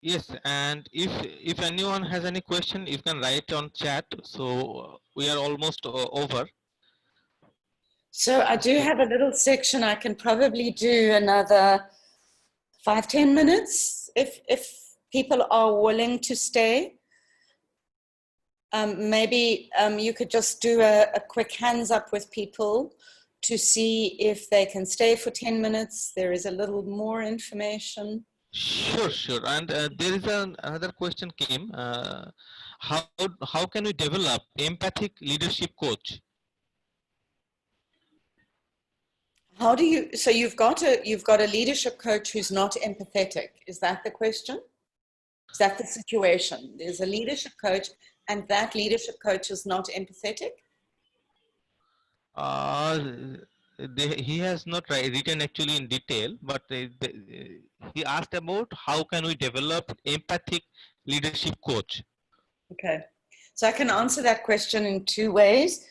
Yes, and if anyone has any question, you can write on chat. So we are almost over. So I do have a little section. I can probably do another 5-10 minutes if people are willing to stay. Maybe you could just do a quick hands up with people to see if they can stay for 10 minutes. There is a little more information. Sure. And there is another question came. How can we develop empathic leadership coach? How do you, so you've got a leadership coach who's not empathetic. Is that the question? Is that the situation? There's a leadership coach and that leadership coach is not empathetic? He has not written actually in detail, but he asked about how can we develop empathic leadership coach. Okay, so I can answer that question in two ways.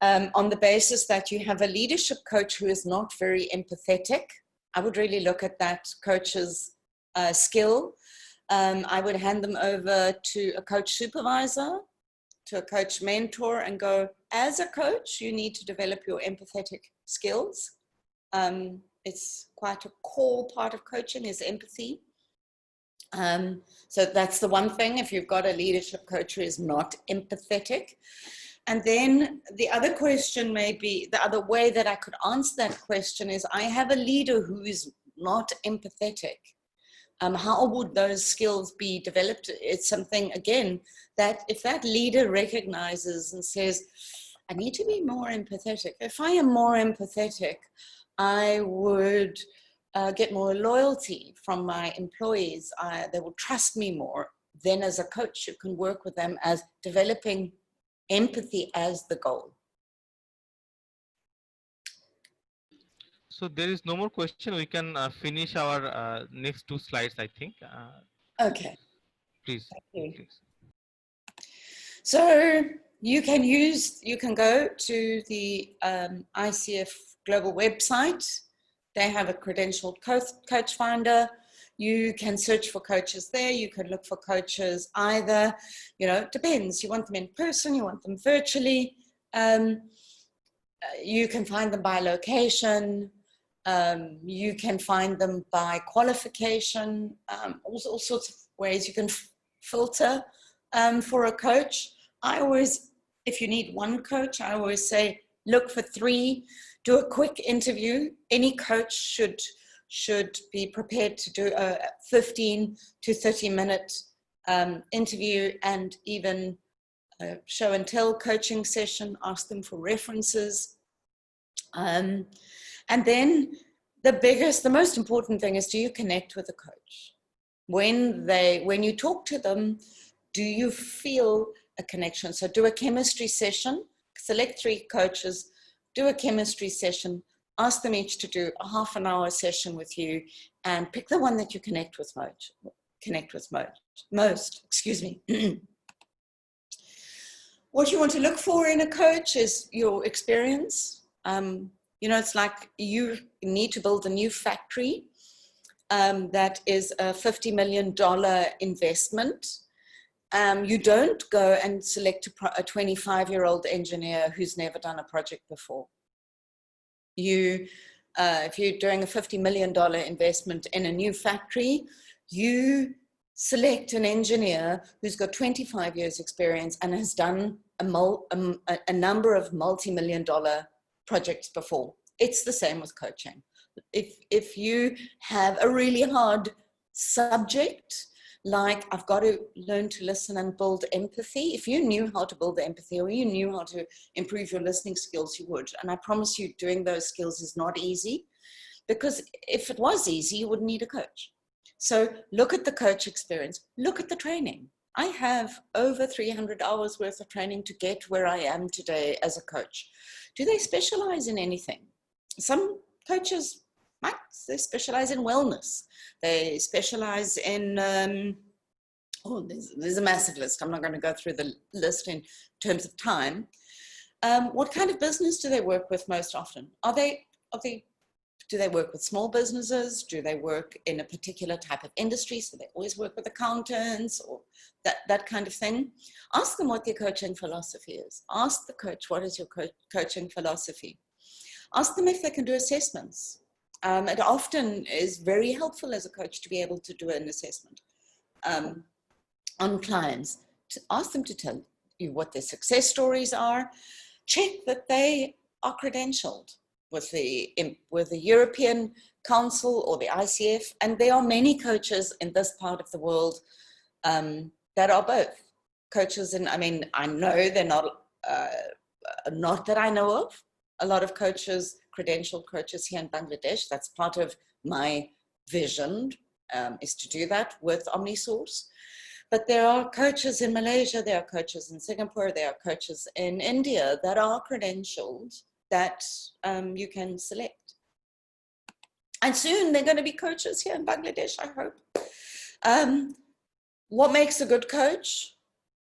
On the basis that you have a leadership coach who is not very empathetic, I would really look at that coach's skill. I would hand them over to a coach supervisor, to a coach mentor, and go, as a coach, you need to develop your empathetic skills. It's quite a core part of coaching is empathy. So that's the one thing, if you've got a leadership coach who is not empathetic. And then the other question may be, the other way that I could answer that question is, I have a leader who is not empathetic. How would those skills be developed? It's something, again, that if that leader recognizes and says, I need to be more empathetic. If I am more empathetic, I would get more loyalty from my employees. They will trust me more. Then as a coach, you can work with them as developing empathy as the goal. So there is no more question. We can finish our next two slides, I think. Okay. Please. Thank you. Please. So you can go to the ICF Global website. They have a credentialed coach finder. You can search for coaches there. You can look for coaches either, it depends. You want them in person, you want them virtually. You can find them by location. You can find them by qualification. All sorts of ways you can filter for a coach. If you need one coach, I always say, look for 3, do a quick interview. Any coach should be prepared to do a 15 to 30-minute interview, and even a show and tell coaching session, ask them for references. And then the most important thing is, do you connect with the coach? When you talk to them, do you feel a connection? So do a chemistry session, select 3 coaches, do a chemistry session, ask them each to do a half-an-hour session with you, and pick the one that you connect with most. Excuse me. What you want to look for in a coach is your experience. It's like you need to build a new factory that is a $50 million investment. You don't go and select a 25-year-old engineer who's never done a project before. If you're doing a $50 million investment in a new factory, you select an engineer who's got 25 years experience and has done a number of multi-million-dollar projects before. It's the same with coaching. If you have a really hard subject, like I've got to learn to listen and build empathy. If you knew how to build the empathy, or you knew how to improve your listening skills, you would. And I promise you, doing those skills is not easy, because if it was easy, you wouldn't need a coach. So look at the coach experience, look at the training. I have over 300 hours worth of training to get where I am today as a coach. Do they specialize in anything? Some coaches might. They specialize in wellness. They specialize in, there's a massive list. I'm not going to go through the list in terms of time. What kind of business do they work with most often? Do they work with small businesses? Do they work in a particular type of industry? So they always work with accountants or that kind of thing. Ask them what their coaching philosophy is. Ask the coach, what is your coaching philosophy? Ask them if they can do assessments. It often is very helpful as a coach to be able to do an assessment on clients. To ask them to tell you what their success stories are. Check that they are credentialed with the European Council or the ICF. And there are many coaches in this part of the world that are both coaches. And I know they're not that I know of. A lot of coaches credentialed coaches here in Bangladesh. That's part of my vision, is to do that with Omnisource. But there are coaches in Malaysia, there are coaches in Singapore, there are coaches in India that are credentialed that you can select. And soon they're going to be coaches here in Bangladesh, I hope. What makes a good coach?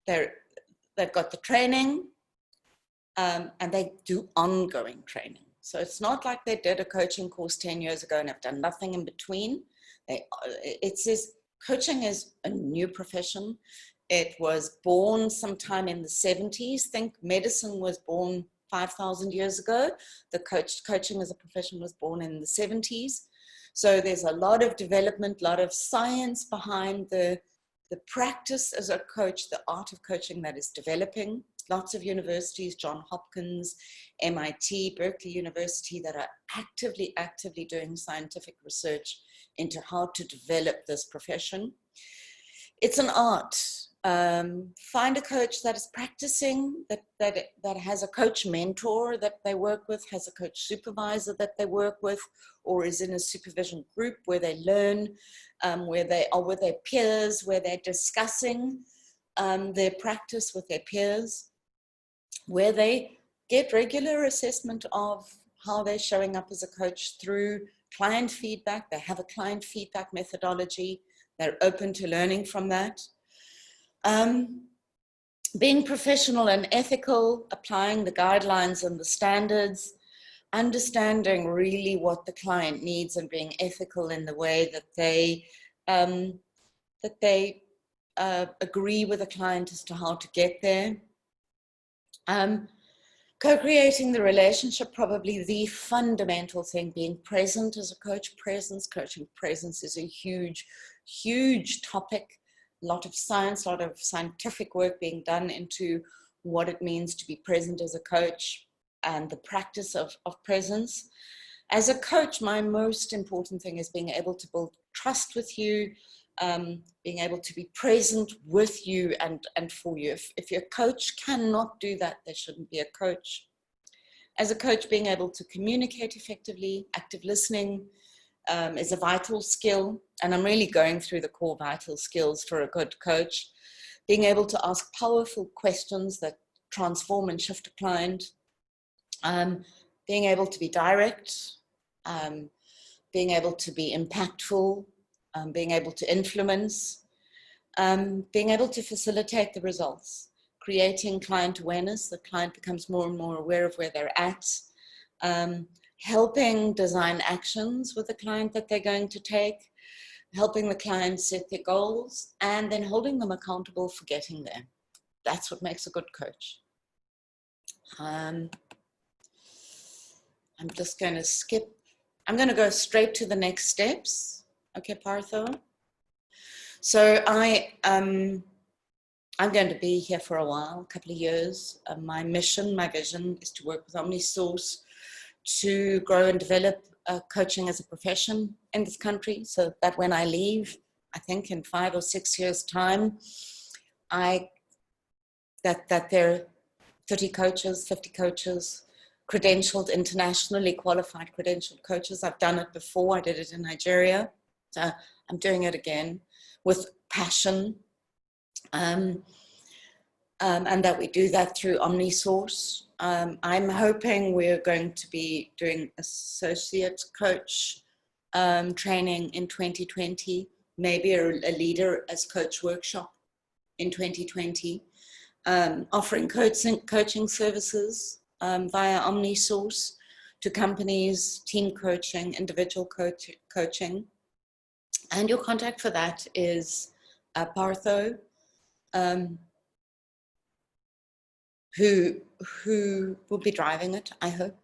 They've got the training, and they do ongoing training. So it's not like they did a coaching course 10 years ago and have done nothing in between. It says coaching is a new profession. It was born sometime in the 70s. Think medicine was born 5,000 years ago. The coaching as a profession was born in the 70s. So there's a lot of development, a lot of science behind the practice as a coach, the art of coaching that is developing. Lots of universities, Johns Hopkins, MIT, Berkeley University, that are actively doing scientific research into how to develop this profession. It's an art. Find a coach that is practicing, that has a coach mentor that they work with, has a coach supervisor that they work with, or is in a supervision group where they learn, where they are with their peers, where they're discussing their practice with their peers, where they get regular assessment of how they're showing up as a coach through client feedback. They have a client feedback methodology. They're open to learning from that. Being professional and ethical, applying the guidelines and the standards, understanding really what the client needs and being ethical in the way that they agree with the client as to how to get there. Co-creating the relationship, probably the fundamental thing, being present as a coach. Coaching presence is a huge topic. A lot of science, a lot of scientific work being done into what it means to be present as a coach and the practice of presence. As a coach, my most important thing is being able to build trust with you, being able to be present with you and for you. If your coach cannot do that, there shouldn't be a coach. As a coach, being able to communicate effectively, active listening is a vital skill. And I'm really going through the core vital skills for a good coach. Being able to ask powerful questions that transform and shift a client. Being able to be direct, being able to be impactful, being able to influence, being able to facilitate the results, creating client awareness. The client becomes more and more aware of where they're at, helping design actions with the client that they're going to take, helping the client set their goals, and then holding them accountable for getting there. That's what makes a good coach. I'm just going to skip. I'm going to go straight to the next steps. Okay, Partho. So I'm going to be here for a while, a couple of years. My mission, my vision is to work with Omnisource to grow and develop coaching as a profession in this country, so that when I leave, I think in 5 or 6 years' time, that there are 30 coaches, 50 coaches, credentialed, internationally qualified credentialed coaches. I've done it before. I did it in Nigeria. So I'm doing it again with passion. And that we do that through Omnisource. I'm hoping we're going to be doing associate coach training in 2020, maybe a leader as coach workshop in 2020, offering coaching services via Omnisource to companies, team coaching, individual coaching. And your contact for that is Partho, who will be driving it, I hope.